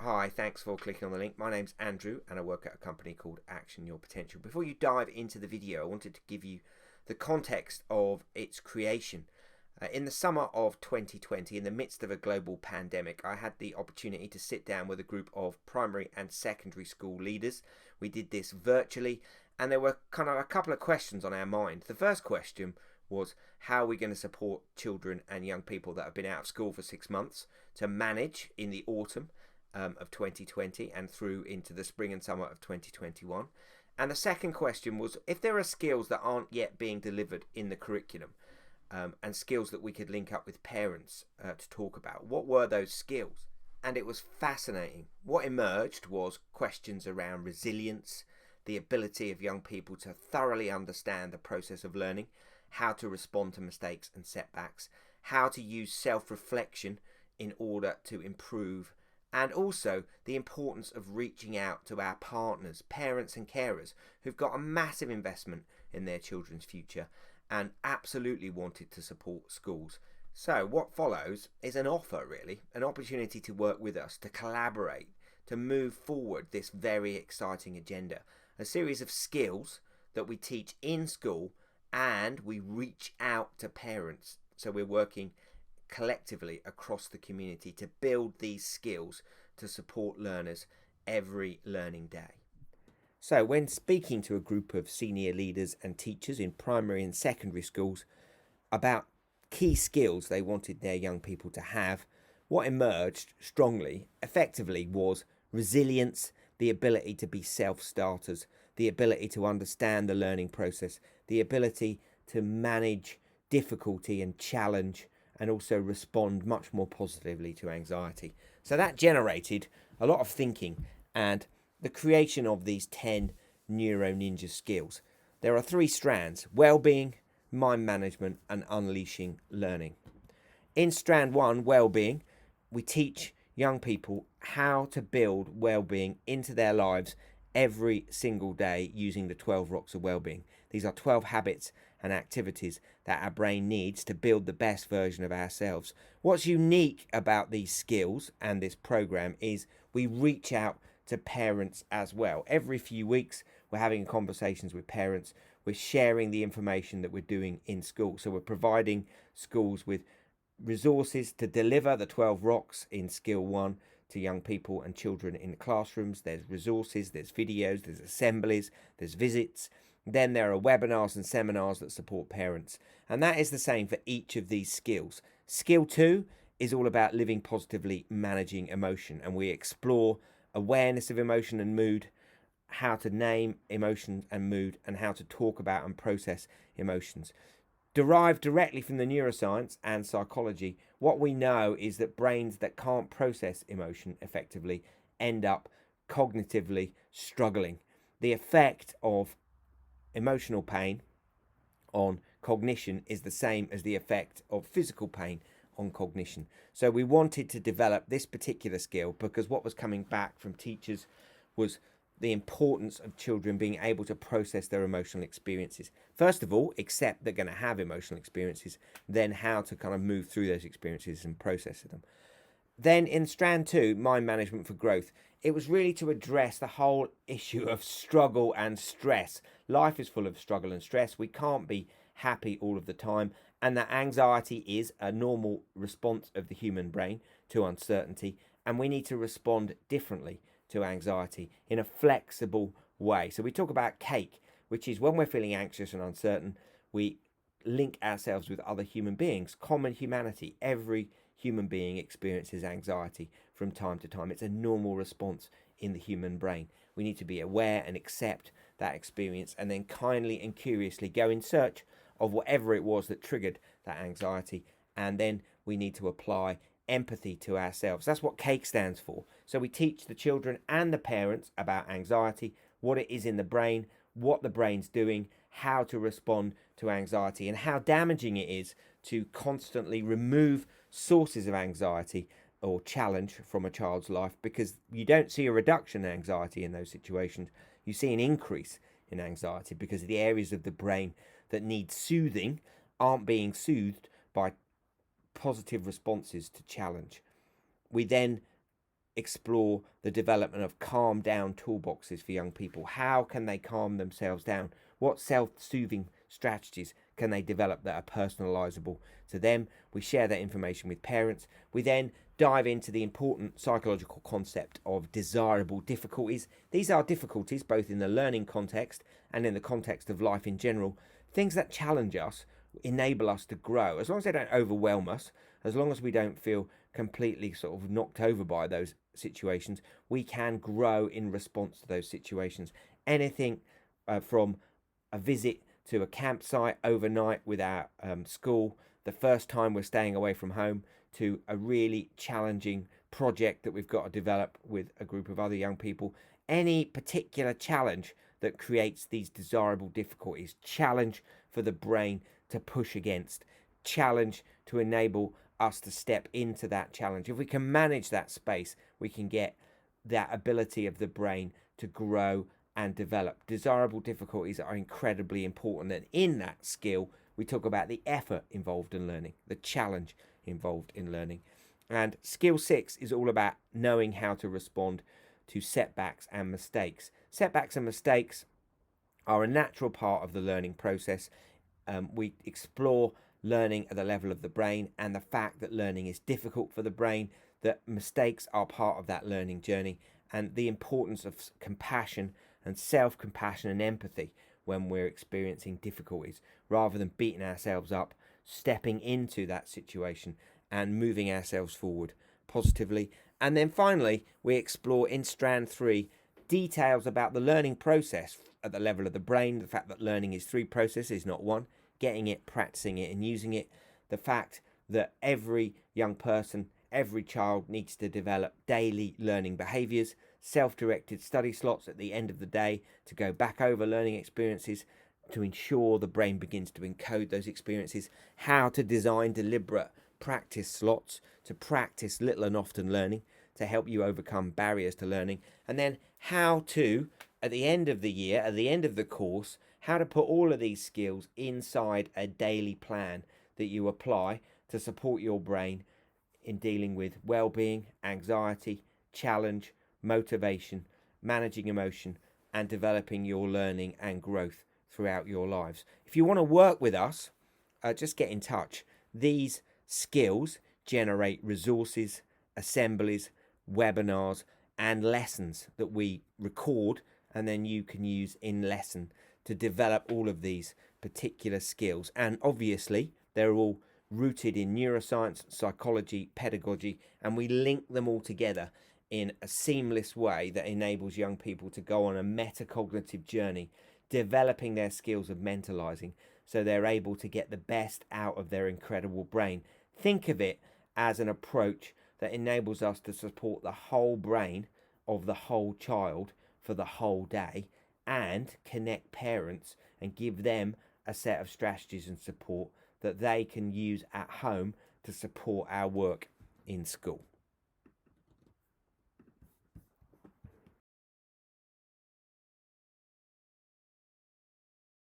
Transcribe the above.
Hi, thanks for clicking on the link. My name's Andrew and I work at a company called Action Your Potential. Before you dive into the video, I wanted to give you the context of its creation. In the summer of 2020, in the midst of a global pandemic, I had the opportunity to sit down with a group of primary and secondary school leaders. We did this virtually and there were kind of a couple of questions on our mind. The first question was, how are we going to support children and young people that have been out of school for 6 months to manage in the autumn of 2020 and through into the spring and summer of 2021. And the second question was, if there are skills that aren't yet being delivered in the curriculum, and skills that we could link up with parents to talk about, what were those skills? And it was fascinating. What emerged was questions around resilience, the ability of young people to thoroughly understand the process of learning, how to respond to mistakes and setbacks, how to use self-reflection in order to improve, and also the importance of reaching out to our partners, parents and carers who've got a massive investment in their children's future and absolutely wanted to support schools. So what follows is an offer, really, an opportunity to work with us, to collaborate, to move forward this very exciting agenda, a series of skills that we teach in school and we reach out to parents. So we're working collectively across the community to build these skills to support learners every learning day. So when speaking to a group of senior leaders and teachers in primary and secondary schools about key skills they wanted their young people to have, what emerged strongly, effectively, was resilience, the ability to be self-starters, the ability to understand the learning process, the ability to manage difficulty and challenge, and also respond much more positively to anxiety. So that generated a lot of thinking and the creation of these 10 Neuro Ninja skills. There are 3 strands: well-being, mind management, and unleashing learning. In strand 1, well-being, we teach young people how to build well-being into their lives every single day using the 12 rocks of well-being. These are 12 habits and activities that our brain needs to build the best version of ourselves. What's unique about these skills and this program is we reach out to parents as well. Every few weeks we're having conversations with parents, we're sharing the information that we're doing in school. So we're providing schools with resources to deliver the 12 rocks in skill 1 to young people and children in the classrooms. There's resources, there's videos, there's assemblies, there's visits. Then there are webinars and seminars that support parents. And that is the same for each of these skills. Skill 2 is all about living positively, managing emotion. And we explore awareness of emotion and mood, how to name emotions and mood, and how to talk about and process emotions. Derived directly from the neuroscience and psychology, what we know is that brains that can't process emotion effectively end up cognitively struggling. The effect of emotional pain on cognition is the same as the effect of physical pain on cognition. So we wanted to develop this particular skill because what was coming back from teachers was the importance of children being able to process their emotional experiences. First of all, accept they're going to have emotional experiences, then how to kind of move through those experiences and process them. Then in strand 2, mind management for growth, it was really to address the whole issue of struggle and stress. Life is full of struggle and stress. We can't be happy all of the time, and that anxiety is a normal response of the human brain to uncertainty, and we need to respond differently to anxiety in a flexible way. So we talk about cake, which is when we're feeling anxious and uncertain, we link ourselves with other human beings, common humanity. Every human being experiences anxiety from time to time. It's a normal response in the human brain. We need to be aware and accept that experience and then kindly and curiously go in search of whatever it was that triggered that anxiety, and then we need to apply empathy to ourselves. That's what CAKE stands for. So we teach the children and the parents about anxiety, what it is in the brain, what the brain's doing, how to respond to anxiety, and how damaging it is to constantly remove sources of anxiety or challenge from a child's life, because you don't see a reduction in anxiety in those situations. You see an increase in anxiety because the areas of the brain that need soothing aren't being soothed by positive responses to challenge. We then explore the development of calm down toolboxes for young people. How can they calm themselves down? What self-soothing strategies can they develop that are personalizable to them? We share that information with parents. We then dive into the important psychological concept of desirable difficulties. These are difficulties both in the learning context and in the context of life in general. Things that challenge us, enable us to grow. As long as they don't overwhelm us, as long as we don't feel completely sort of knocked over by those situations, we can grow in response to those situations. Anything from a visit to a campsite overnight with our school, the first time we're staying away from home, to a really challenging project that we've got to develop with a group of other young people. Any particular challenge that creates these desirable difficulties, challenge for the brain to push against, challenge to enable us to step into that challenge. If we can manage that space, we can get that ability of the brain to grow and develop. Desirable difficulties are incredibly important, and in that skill we talk about the effort involved in learning, the challenge involved in learning. And skill 6 is all about knowing how to respond to setbacks and mistakes. Setbacks and mistakes are a natural part of the learning process. We explore learning at the level of the brain and the fact that learning is difficult for the brain, that mistakes are part of that learning journey, and the importance of compassion and self-compassion and empathy when we're experiencing difficulties, rather than beating ourselves up, stepping into that situation and moving ourselves forward positively. And then finally, we explore in strand 3 details about the learning process at the level of the brain, the fact that learning is 3 processes, not 1, getting it, practicing it and using it, the fact that every young person, every child needs to develop daily learning behaviours, self-directed study slots at the end of the day to go back over learning experiences to ensure the brain begins to encode those experiences, how to design deliberate practice slots to practice little and often learning to help you overcome barriers to learning, and then how to, at the end of the year, at the end of the course, how to put all of these skills inside a daily plan that you apply to support your brain in dealing with well-being, anxiety, challenge, motivation, managing emotion, and developing your learning and growth throughout your lives. If you want to work with us, just get in touch. These skills generate resources, assemblies, webinars, and lessons that we record and then you can use in lesson to develop all of these particular skills. And obviously, they're all rooted in neuroscience, psychology, pedagogy, and we link them all together in a seamless way that enables young people to go on a metacognitive journey, developing their skills of mentalizing so they're able to get the best out of their incredible brain. Think of it as an approach that enables us to support the whole brain of the whole child for the whole day and connect parents and give them a set of strategies and support that they can use at home to support our work in school.